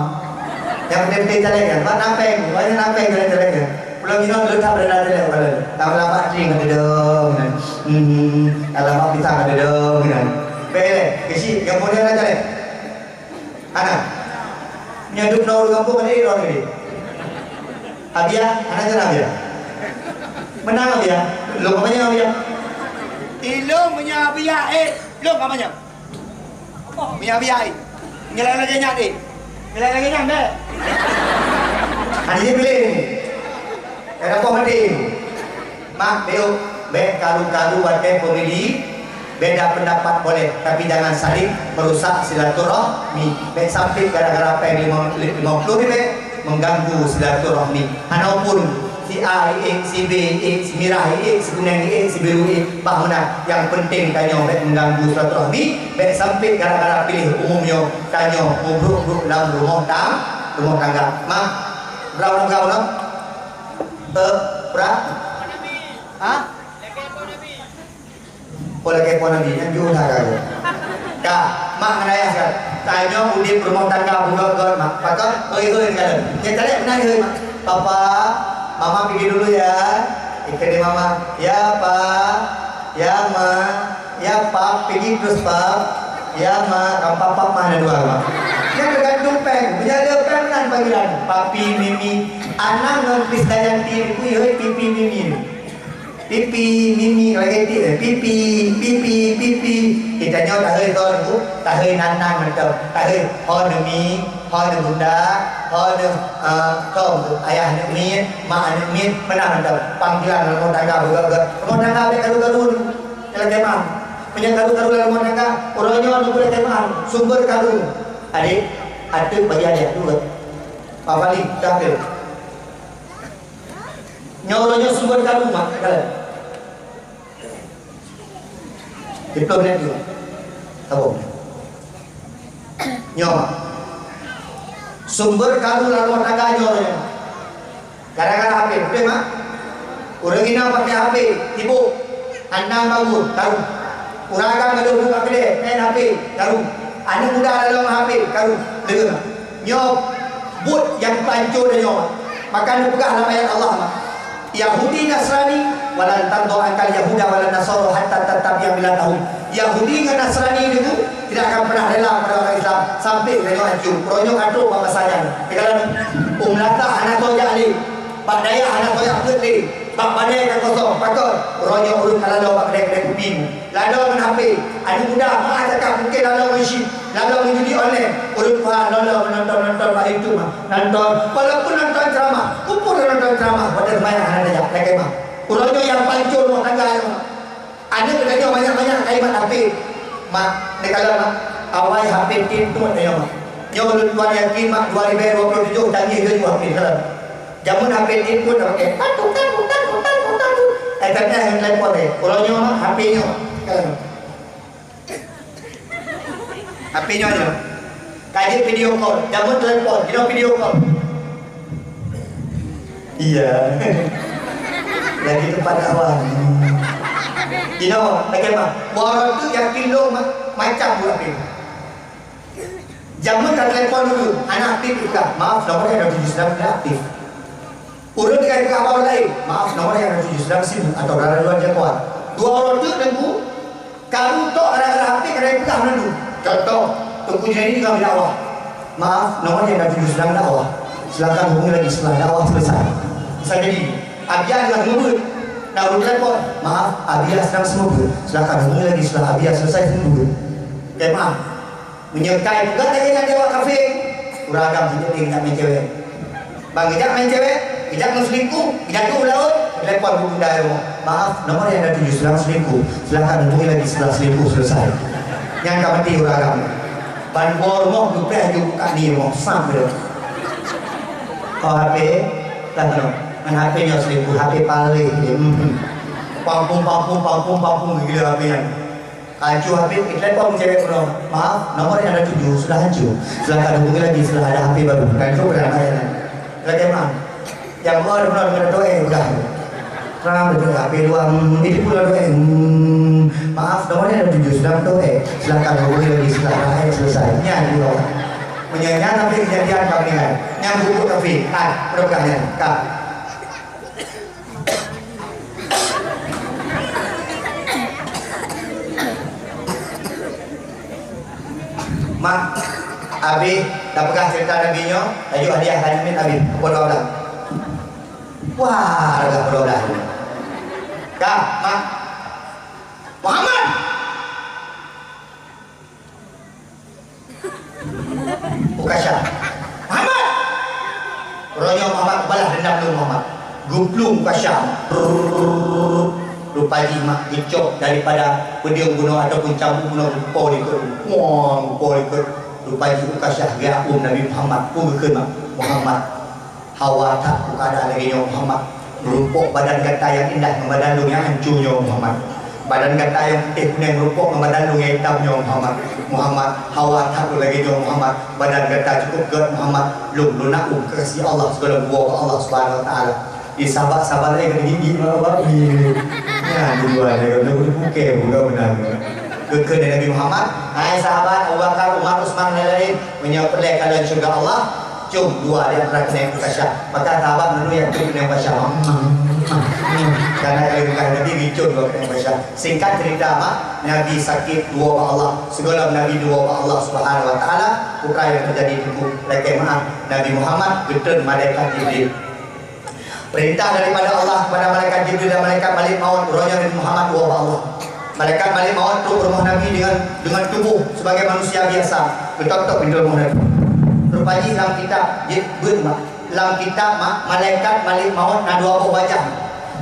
Yang putih-putih caleg kan, mana peng, banyak napeng caleg kan. Pulau minum dulu tak berada caleg kalau. Tahu lama cing ada dong kan. Kalau mak pisang ada dong kan. Bele, kesi yang punya anak caleg. Anak. Nyaduk nol kampung ada di orang ini. Abia, anak jangan abia. Menang abia. Lo namanya abia. Ilong punya biaya long apa macam? Apa? Punya biaya. Nilai lagi nyak ni. Nilai lagi nyak deh. Hari ni pilih. Ada apa mati? Mak Deo, be kalu-kalu warga komedi. Beda pendapat boleh, tapi jangan saling merusak silaturahmi. Be sampai gara-gara PM 50 ni be mengganggu silaturahmi. Walaupun si A, si B, si Mirah, si Kuning, si Biru, bahuna yang penting kanyo mengganggu silaturahmi, baik sampai gara-gara pilih umumnya kanyo buruk-buruk dalam rumah tangga. Mak, berapa kau nak? Berapa? Hah? Boleh kepo Nabi, yang jauh tak ada. Kak, mak menayah kan? Kanyo udip rumah tangga bunga mak. Pakak, kan? Yang tadi menayah mak. Papa. Mama pergi dulu ya. Ikan mama. Ya pak. Ya ma. Ya pak. Pergi terus pak. Ya ma. Papa mana dua pak. Yang tergantung peng. Menjaga peng kan panggilan. Papi, mimi. Anak non Krisdayanti. Kuih pipi mimi. Pipi, mimi. Lagi pipi. Kita nyawa tak hei tuan tu. Tak hei nanang macam. Tak hei. Oh demi. Hoi dengan bunda, hoi dengan kau ayah dengan min, mak dengan min, mana ada panggilan rumah tangga juga. Rumah tangga ada garu-garu, kalau kemam, punya karu-karu dalam rumah tangga, orangnya boleh teman, sumber karu. Adik, ada bagi adik dulu. Pak Fali, tak nyoronya sumber karu mak, kalian. Diplomnya dulu, tahu? Nyawa. Sumber karu dalam rumah tangga nyoronya. Gara-gara HP, betul mak? Orang ini pakai HP, ibu, anak bagus, tahu? Uragan ngadu pakai dia, main HP, tahu? Anak muda dalam HP, tahu? Dengar? Nyok, but yang pancur dia nyok. Maka dia pegang dalam ayat Allah mak. Yahudi Nasrani walan tanto angkal Yahuda walan Nasoro hatta tetap yang bila tahu. Yahudi dengan Nasrani itu tidak akan pernah rela pada orang Islam sampai mereka hancur. Pronyok atuk bapa sayang. Kalau umlata anak toya ali, pak daya anak toya putri, pak badai kan kosong, pakor. Pronyok urut kalau pak kedai kuping. Lalu dengan HP, anak muda mak cakap mungkin lalu mesti, lalu menjudi online. Urut pak lalu menonton pak itu mah, nonton. Walaupun nonton ceramah, kupur nonton ceramah, pada banyak anak dia, mereka mah. Pronyok yang pancur mau tangga mah. Ada kerja banyak-banyak kaimat HP. Mak, kalau mak awal HP tin tu ada mak. Nyo luar yakin mak 2027 canggih ke HP kalau. Jamun HP tin pun dah pakai. Tutan. Kata yang telepon deh. Kalau nyo mak HP nyo. HP nyo aja. Kaji video call, jamun telepon, video call. Iya. Lagi tempat awal. Bagaimana? Orang tu yakin lo macam buat apa? Jamun tak telepon dulu, anak aktif juga. Maaf, nomornya ada 7 sedang tidak aktif. Urut dengan kawan lain, maaf, nomornya ada 7 sedang sibuk atau berada luar jangkauan. Dua orang tu tunggu, kamu tok ada aktif kerana pegang dulu. Contoh, tunggu jadi di kami dakwah. Maaf, nomornya ada 7 sedang dakwah. Silakan hubungi lagi setelah dakwah selesai. Bisa jadi, abian adalah ngebut. Nah, telepon, maaf, Abia sedang sembuh. Silakan hubungi lagi setelah Abia selesai sembuh. Okay, maaf. Menyertai juga lagi dengan dewa kafe. Kuragam tidak tinggal main cewek. Bang, tidak main cewek, tidak mau selingkuh, tidak tu laut. Telepon hubungi dah. Maaf, nomor yang ada 7 sedang selingkuh. Silakan hubungi lagi setelah selingkuh selesai. Yang kau mati kuragam. Banbor mau dupeh juga di mau sampai. Oh HP, tak tahu. Kan HP nya selingkuh, HP paling pampung gila HP nya. Hancur HP, telepon cewek belum. Maaf, nomor yang ada 7 sudah hancur. Silakan hubungi lagi setelah ada HP baru. Dan itu benar ayat. Bagaimana? Yang mau benar dengan doa udah. Terang betul HP dua ini pula doa. Maaf, nomor yang ada 7 sudah doa. Silakan hubungi lagi setelah ayat selesai. Nyanyi doa. Menyanyikan tapi kejadian kami kan. Yang buku kafe, berkahnya, kak. Mak, Abi, dah pegang cerita Nabi nyo, tajuk hadiah Hajmin Abi, pukul 12. Wah, harga pukul 12. Kak, Mak. Muhammad. Ukasha. Muhammad. Ronyo Muhammad balas dendam dulu Muhammad. Gumplung Ukasha. Rupaji mak gecok daripada pedium gunung ataupun cambuk gunung pol ikut rupaji Ukasha ya Nabi Muhammad pun mak Muhammad hawa tak keadaan lagi Muhammad merupuk badan gata yang indah membadalung yang hancurnya Muhammad badan gata yang putih kuning merupuk membadalung yang hitamnya Muhammad hawa tak lagi Muhammad badan gata cukup gede Muhammad lunak kasih Allah segala buah Allah Subhanahu wa taala di sahabat-sahabat yang gigi babi ya di luar ada udah buke udah benar ke Nabi Muhammad hai sahabat Abu Bakar Umar Utsman dan lain menyapa kalian surga Allah cum dua dia pernah kena Ukasha maka sahabat dulu yang kena Ukasha karena kali bukan Nabi ricun dua kena Ukasha singkat cerita mak Nabi sakit dua Allah segala Nabi dua Allah Subhanahu wa taala bukan yang terjadi di lagi maaf Nabi Muhammad getun malaikat Jibril perintah daripada Allah kepada malaikat Jibril dan malaikat Malik Maut rohnya Nabi Muhammad wa Allah. Malaikat Malik Maut turun rumah Nabi dengan tubuh sebagai manusia biasa. Ketok-tok pintu rumah Nabi. Rupanya dalam kitab dalam kitab malaikat Malik Maut na dua wajah.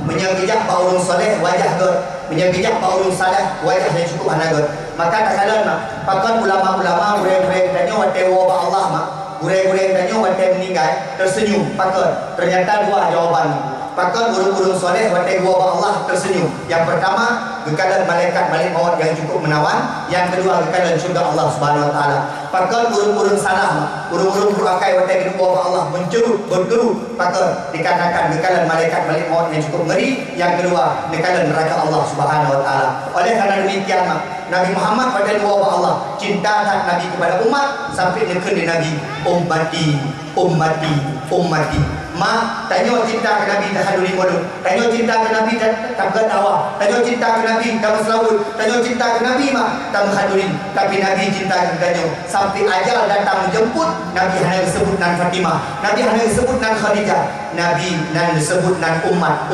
menyegejak baurung soleh wajah god, menyegejak baurung saleh wajah yang cukup anak god. Maka tak kala mak pakon ulama-ulama gureng-gureng tanya wate wa Allah mak, gureng-gureng tanya wate meninggal tersenyum pakon. Ternyata dua jawaban. Pakon urung-urung soleh wate wa Allah tersenyum. Yang pertama gekalan malaikat maut yang cukup menawan, yang kedua gekalan surga Allah Subhanahu wa taala. Pakon urung-urung salah, urung-urung purakai wate kedua Allah mencerut bergeru, pakon dikarenakan gekalan malaikat maut yang cukup ngeri, yang kedua gekalan neraka Allah Subhanahu wa taala. Oleh karena demikian Nabi Muhammad pada dua Allah cinta tak Nabi kepada umat sampai nekun di Nabi ummati ummati ummati. Mak tanya cinta ke Nabi tak haduri mulut, tanya cinta ke Nabi tak berdakwah, tanya cinta ke Nabi tak berselawut, tanya cinta ke Nabi mak tak menghaduri. Tapi Nabi cinta ke tanya sampai ajal datang menjemput, Nabi hanya disebut nan Fatimah, Nabi hanya disebut nan Khadijah, Nabi nan disebut nan umat.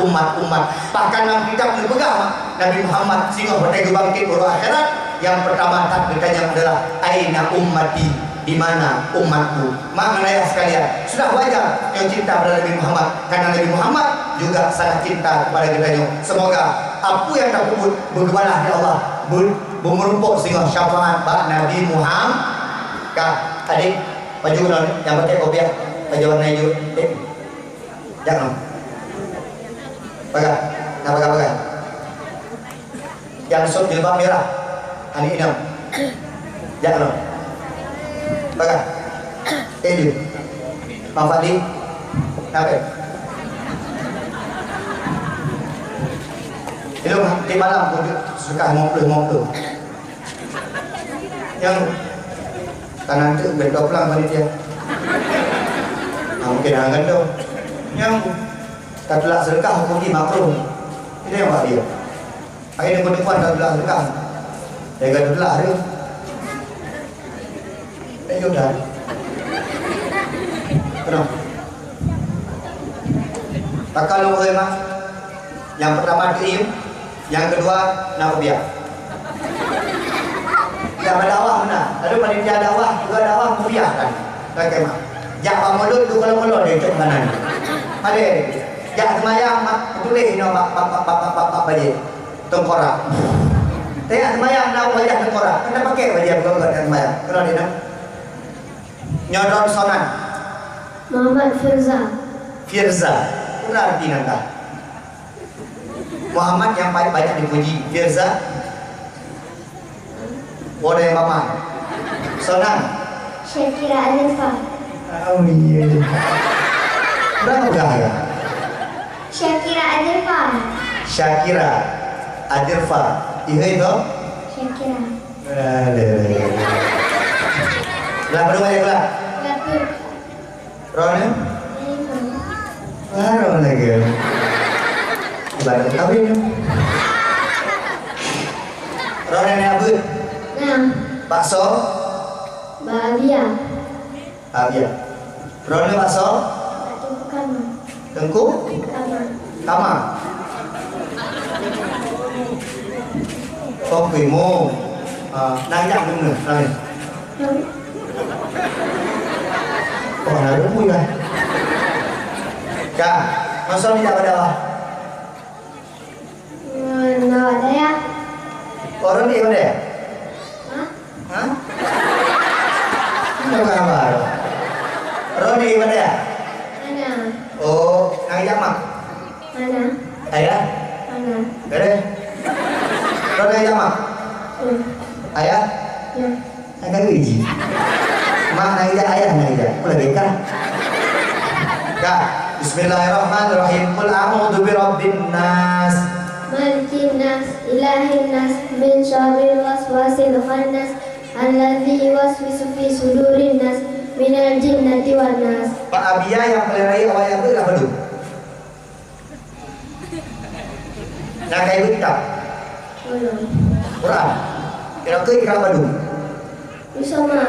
Bahkan dalam kitab dipegang Nabi Muhammad sehingga bertanya bangkit pada akhirat. Yang pertama tak bertanya adalah aina ummati, di mana umatku. Mak menayah sekalian, sudah wajar yang cinta pada Nabi Muhammad, karena Nabi Muhammad juga sangat cinta kepada kita. Semoga apa yang tak bergebalah di Allah merumpuk sehingga syafaat bak Nabi Muhammad. Kak adik baju non yang pakai kopiah baju warna hijau jangan pakai yang sok jilbab merah ani inam jangan pakai ini Bang Fadli apa itu di malam pun suka ngobrol yang kanan itu beda pulang panitia. Mungkin angan dong. Yang katelak sedekah hukum di makruh. Itu yang Pak dia. Akhirnya penumpang katelak sedekah. Dia katelak dia. Sudah. Kenapa? Tak kalau mak. Yang pertama diim, yang kedua nabiah. Tidak berdakwah mana? Lalu panitia dakwah juga dakwah membiarkan. Bagaimana? Jak mulut tu kalau mulut dia cek mana ni? Ada. Jak semayang mak tulis no pak baju tengkorak. Tengok semayang nak wajah tengkorak. Kena pakai baju bergerak dan semayang. Kenal dia nak? Nyodor sonan. Muhammad Firza. Firza. Apa arti nanti? Muhammad yang paling banyak dipuji. Firza. Boleh mama. Sonang. Syakira Adirfa. Oh iya. Berapa gaya? Syakira Adirfa. Syakira Adirfa. Iya itu? Syakira. Berapa rumah ya kelak? Latif. Ron? Ron lagi. Ibarat kawin. Ron ini apa? Nah. Bakso? Bahagia. Bahagia. Ron bakso? Kama. Tengku? Kama. Kama. Kopimu. Nangyak bener. Oh, ada pun kan? Kak, masuk di dakwah. Nawadaya. Orang di mana ya? Hah? Apa kabar? Orang di mana ya? Mana? Oh, nangyak mak. Mana? Ayah? Mana? Gede? Orang nangyak mak. Ayah? Ya. Agak biji. Mak nangyak ayah nangyak. Aku lagi kan? Kak, Bismillahirrahmanirrahim. Qul a'udzu birabbin nas. Malikin nas, ilahin nas, min syarril waswasil khannas, alladzi yuwaswisu fi sudurin nas, minal jinnati wan nas. Pak Abiyah yang melerai awal yang berapa dulu? Yang kayak itu kitab? Belum. Quran. Kira-kira apa dulu? Sama.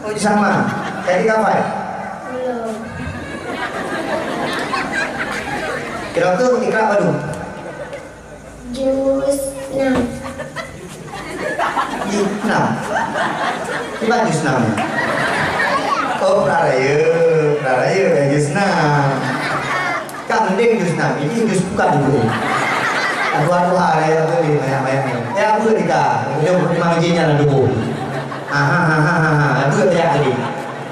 Oh sama. Jadi apa? Belum. Kira-kira apa dulu? Juz 6. Juz 6. Gimana juz 6? Oh, praraya juz 6. Kan mending jus nak. Ini jus bukan juga. Aku hari aku ni banyak-banyak ni. Apa dia? Dia memang jinya lah dulu. Itu dia tadi.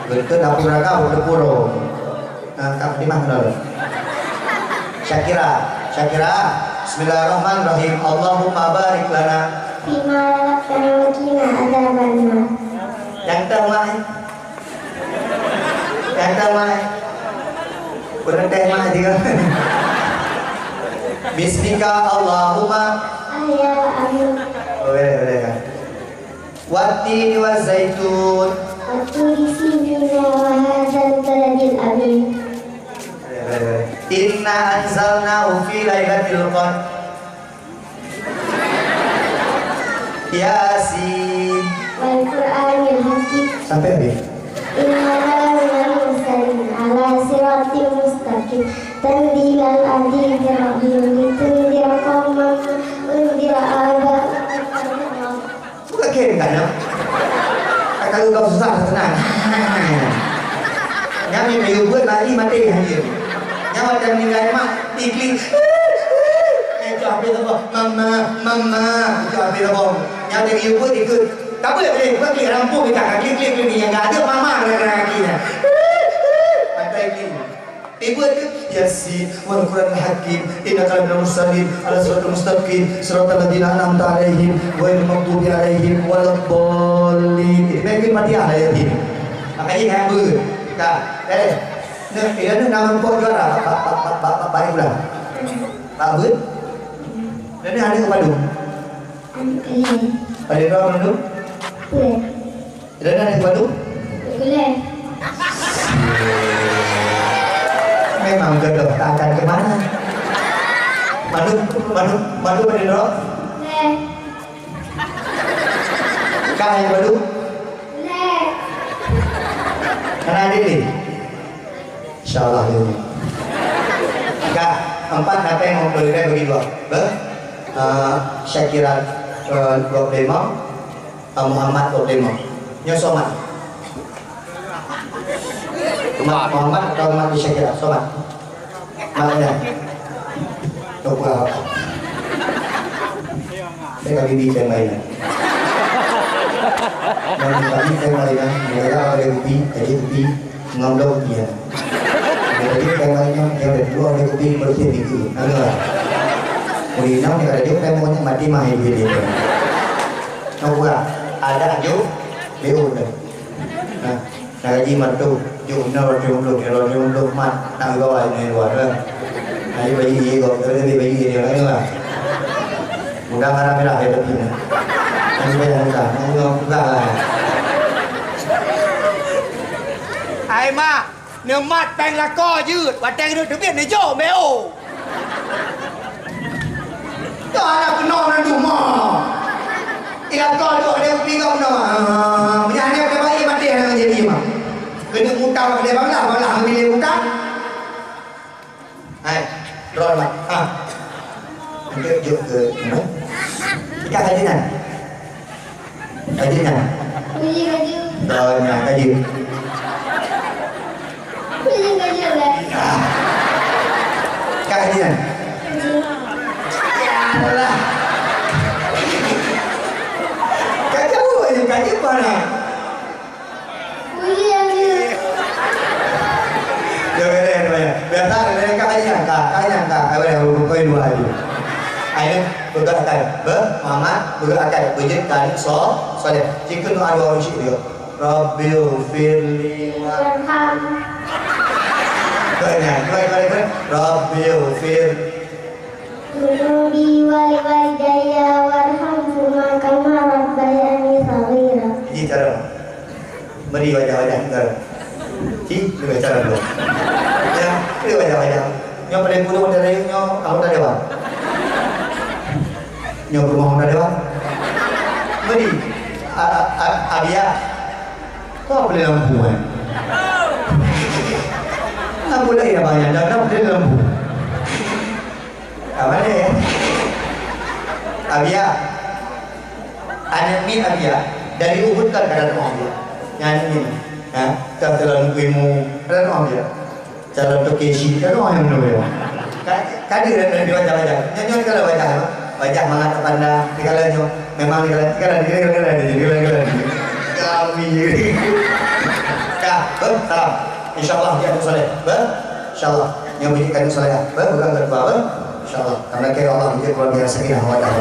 Betul dapur raga udah puro. Kap di mana dulu? Syakira. Bismillahirrahmanirrahim. Allahumma barik lana fima razaqtana wa qina adzabannar. Yang tamai. Berhenti mah juga. Bismika Allahumma Ayal amin. boleh kan. Wattini wa zaitun. Waturi sinina wa hadzal baladil amin. Boleh. Inna anzalnahu fi lailatul qadr. Yasin. Wal Qur'anil hakim. Sampai habis. Inna minal mursalin ala siratim mustaqim. Tanzilal azizir rahim. Litundira qauman undira aba'ahum. Bukan kira kan ya? Kalau kau susah senang. Yang ni mayu buat lari mati hanya. Yang macam ni gaya mak iklim. Jauh habis apa? Mama. Jauh habis apa? Yang dia mayu buat ikut. Tak boleh. Bukan klik rampung dekat klik ni yang tak ada mama dekat kaki nya. Mati iklim. Ibu itu Yasin wal Qur'anil hakim innaka laminal mursalin ala siratal mustaqim siratal ladzina an'amta 'alaihim ghairil maghdubi 'alaihim waladdallin. Mungkin mati ayat ini. Makanya kayak ber. Kak, ini nama pok juara Pak Ibrahim. Pak Ber. Ini ada ke Bandung? Ada ke Bandung? Boleh. Ada ke Bandung? Boleh. Memang jodoh akan kemana? Madu ada dok? Boleh. Kak yang madu? Boleh. Karena ada ni. InsyaAllah ini. Kak, 4 apa yang mau boleh bagi 2? Syakira 25, Muhammad 25. Nyosomat. Muhammad atau Muhammad Syakira? Somat. Mana? Coba. Saya kali bincang mainan. Kali bincang mainan. Mereka ada kopi, jadi kopi ngomong dia. Jadi bincang mainan yang kedua ada kopi bersih tinggi. Ada. Mulina ni ada juga temunya mati mahir dia. Coba. Ada juga. Dia udah. Ngaji mantu dùng mặt đang gọi này gọi rồi ấy bây giờ gọi tới đây bây giờ đấy là mình đang làm cái nào để được gì này anh bây giờ cả không ra là ai mà nếu mặt bèn là co dư và trang được tiếng Việt này chỗ mẹ ổ đó là cái nón là đủ mò ikan co chỗ đây đi không đâu mà nhà này cái bãi mặt tiền là gì mà kena muka dia bangla pilih muka. Hai, roll lah. Juk ke. Kita kajian. Kajian. Rồi nhà kajian. Kajian lah. Kajian. Alah. Kajian mana? Biasa ada kajian kak. Kau dua hari. Ayo bergerakkan, Muhammad bergerakkan, berjadikan soleh. Jika nu ada orang dia, Rabbil firli Warham. Kau Rabbil fir. Dunubi wal walidayya warhamhuma kama rabbayani shaghira. Ini cara beri wajah-wajah kita. Ini cara dulu. Ya, ini wajah-wajah. Yang paling buruk dari kamu tadi apa? Yang rumah dah dewa. Beri Abia. Kau boleh lampu kan? Lampu lagi dah banyak. Jangan boleh lampu. Apa ni? Abia. Anak min Abia dari Uhud kan kadang orang dia. Nyanyi. Kata dalam kuimu kadang orang dia. Jalan ke Keshi kadang orang yang menurut. Kadi di wajah-wajah. Nyanyi kalau wajah mangat pandang. Dikalanya memang dikalan. Kami. Kah, salam. Insyaallah dia ada soleh. Insyaallah. Yang bikin soleh. Bukan berbuat. Insyaallah. Karena kayak Allah bikin keluarga sakinah mawaddah.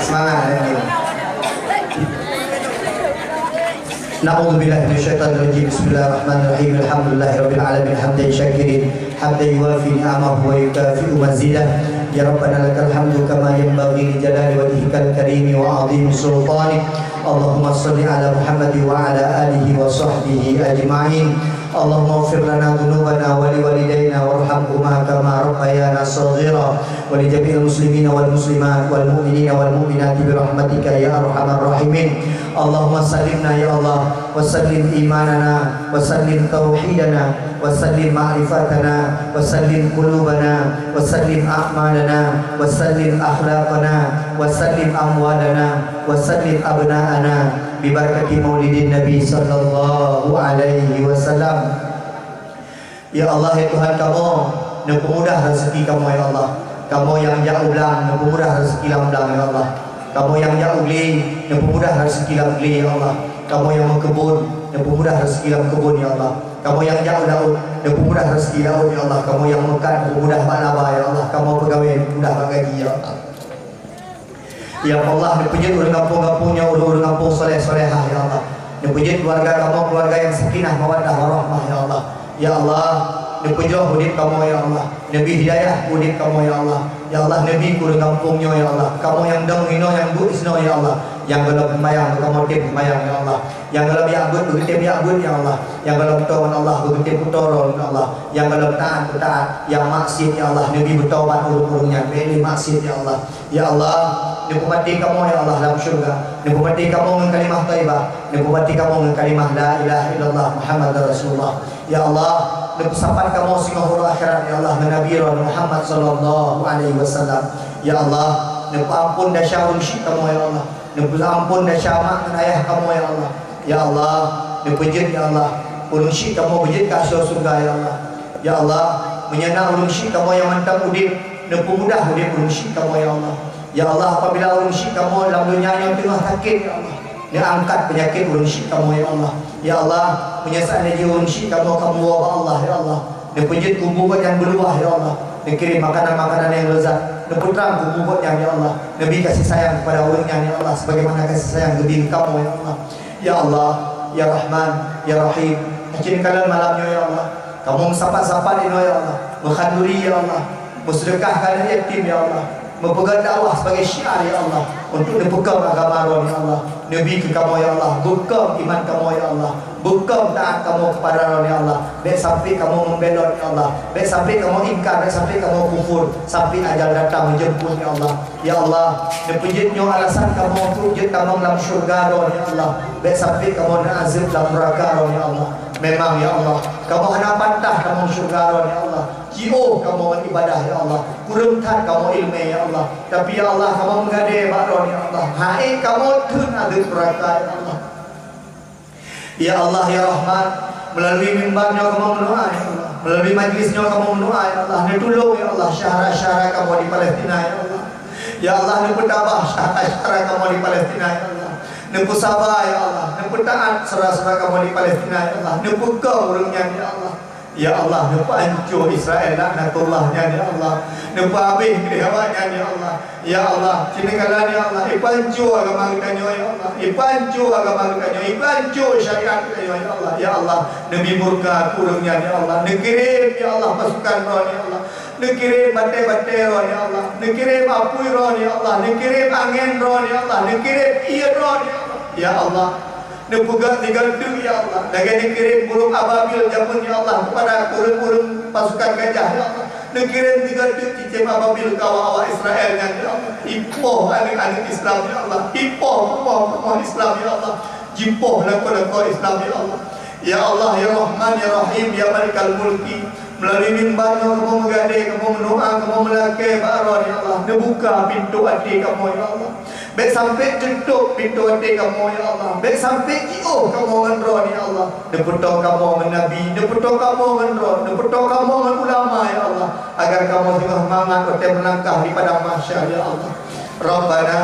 Semangat ini. Na'udzu billahi minasyaitonir rajim. Bismillahirrahmanirrahim. Alhamdulillahirabbil alamin hamdan syakirin hamdan yuwafi ni'amahu wa yukafi'u mazidah. Ya Rabbana lakal hamdu kama yanbaghi li jalali wajhikal karim wa 'azimi sultanik. Allahumma shalli ala Muhammad wa ala alihi wa sahbihi ajma'in. Allahumma ighfir lana dhunubana wa liwalidayna warhamhuma kama rabbayana shaghira wa li jami'il muslimina wal muslimat wal mu'minina wal mu'minati bi rahmatika ya arhamar rahimin. Allahumma sallimna ya Allah wa sallim imanana wa sallim tauhidana wa sallim ma'rifatana wa sallim qulubana wa sallim a'malana wa sallim akhlaqana wa sallim amwalana wa sallim abna'ana bi barakati maulidin nabi sallallahu alaihi wasallam. Ya Allah, ya Tuhan kamu, mempermudah rezeki kamu ya Allah. Kamu yang jauh ulang, mempermudah rezeki ulang ya Allah. Kamu yang jauh beli, mempermudah rezeki beli ya Allah. Kamu yang mengkebun, mempermudah rezeki kebun ya Allah. Kamu yang jauh daun, mempermudah rezeki daun ya Allah. Kamu yang makan, mempermudah laba ya Allah. Kamu pegawai, mempermudah gaji ya Allah. Ya Allah, dipuji urang kampung-kampungnya, urang kampung soleh-solehah ya Allah. Dipuji keluarga kamu, keluarga yang sakinah mawaddah warahmah ya Allah. Ya Allah, dipuji udip kamu ya Allah. Nabi hidayah udip kamu ya Allah. Ya Allah, Nabi urang kampungnya ya Allah. Kamu yang deng hino yang bu isno ya Allah. Yang belum sembahyang kamu tim sembahyang ya Allah. Yang belum ya'bud begitu ya'bud ya Allah. Yang belum taubat Allah begitu taubat ya Allah. Yang belum taat, yang maksiat ya Allah. Nabi bertaubat urung-urungnya, beli maksiat ya Allah. Ya Allah, nikmati kamu ya Allah dalam syurga. Nikmati kamu dengan kalimah thayyibah. Nikmati kamu dengan kalimah la ilaha illallah Muhammadar Rasulullah. Ya Allah, nikmati kamu singahul akhirat ya Allah Nabi Muhammad sallallahu alaihi wasallam. Ya Allah, nikmati ampun dasyarun syik kamu ya Allah. Nikmati ampun dasyamak dengan ayah kamu ya Allah. Ya Allah, nikmati ya Allah. Ulun syik kamu bejit ke surga ya Allah. Ya Allah, menyenang ulun syik kamu yang mantap udip. Mudah udip ulun syik kamu ya Allah. Ya Allah, apabila ulun syik kamu dalam dunia yang tengah sakit ya Allah, dia angkat penyakit ulun syik kamu ya Allah. Ya Allah, menyesal lagi ulun syik kamu wabah Allah ya Allah. Dia pujit kubur yang berluah ya Allah. Dia kirim makanan-makanan yang lezat. Dia putrang kubur-kuburnya ya Allah. Nabi kasih sayang kepada ulunnya ya Allah, sebagaimana kasih sayang ke diri kamu ya Allah. Ya Allah, ya Rahman, ya Rahim, hakinkan malamnya ya Allah. Kamu sapa-sapa di ya Allah, mengkhanduri ya Allah, bersedekahkan yatim ya Allah, mempegang dakwah sebagai syiar ya Allah, untuk dibekam agama ya Allah. Nabi ke kamu ya Allah, bekam iman kamu ya Allah, bekam taat kamu kepada ya Allah. Baik sampai kamu membelot ya Allah, baik sampai kamu ingkar, baik sampai kamu kufur, sampai ajal datang menjemput ya Allah. Ya Allah, dipujitnya alasan kamu untuk jut kamu dalam syurga ya Allah, baik sampai kamu nazib dalam neraka ya Allah. Memang ya Allah, kamu hanya pantah kamu syurga ya Allah. Jio kamu ibadah ya Allah, kurangkan kamu ilmu ya Allah. Tapi ya Allah, kamu mengadai bakron ya Allah. Hai kamu kena neraka ya Allah. Ya Allah ya Rahman, melalui mimbarnya kamu mendoa ya Allah, melalui majlisnya kamu mendoa ya Allah. Tolong ya Allah syahra-syahra kamu di Palestina ya Allah. Ya Allah, bertabah syahra-syahra kamu di Palestina ya Allah. Nempu sabar ya Allah, nempu taat serah-serah kamu di Palestina ya Allah. Nempu kau urungnya ya Allah. Ya Allah, nempu hancur Israel laknatullahnya ya Allah. Nempu habis kehawanya ya Allah. Ya Allah, cinikalan ya Allah. Ipancur agama kita ya Allah. Ipancur agama kita, ipancur syariat kita ya Allah. Ya Allah, Nabi murka kurungnya ya Allah. Nekirim ya Allah pasukan roh ya Allah. Nekirim bate-bate roh ya Allah. Nekirim apui roh ya Allah. Nekirim angin roh ya Allah. Nekirim iya roh ya Allah. Ya Allah, nepugat tinggal tu ya Allah. Dengan dikirim burung ababil jamun ya Allah kepada burung-burung pasukan gajah ya Allah. Dikirim tinggal tu cicim ababil kawa awak Israel ya Allah. Ipoh anak-anak Islam ya Allah. Ipoh Islam ya Allah. Jimpoh lako-lako Islam ya Allah. Ya Allah, ya Rahman, ya Rahim, ya Malikal Mulki. Melalui mimbarnya kamu menggadai, kamu mendoa, kamu melakai baron ya Allah. Nebuka pintu hati kamu ya Allah. Baik sampai jeduk pintu hati kamu ya Allah. Baik sampai kio kamu ngendro ya Allah. Deputo kamu dengan Nabi, deputo kamu ngendro, deputo kamu dengan ulama ya Allah. Agar kamu juga semangat untuk melangkah di padang mahsyar ya Allah. Rabbana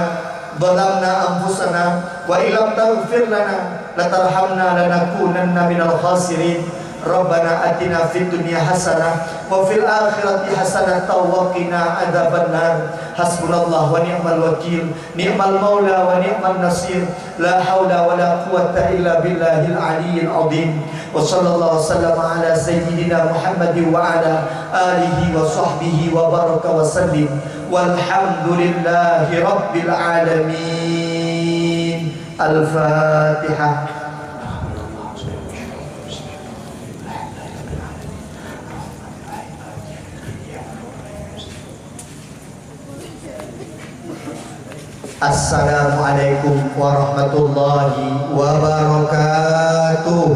zalamna anfusana wa illam taghfir lana latarhamna lanakunanna minal khasirin. Rabbana atina fid dunya hasanah wa fil akhirati hasanah wa qina adzabannar. Hasbunallah wa ni'mal wakil, ni'mal maula wa ni'man nasir. La haula wa la quwwata illa billahil aliyyil azim. Wa sallallahu sallama ala sayyidina Muhammadin wa ala alihi wa sahbihi wa baraka wa sallim. Walhamdulillahi rabbil alamin. Al-Fatihah. Assalamualaikum warahmatullahi wabarakatuh.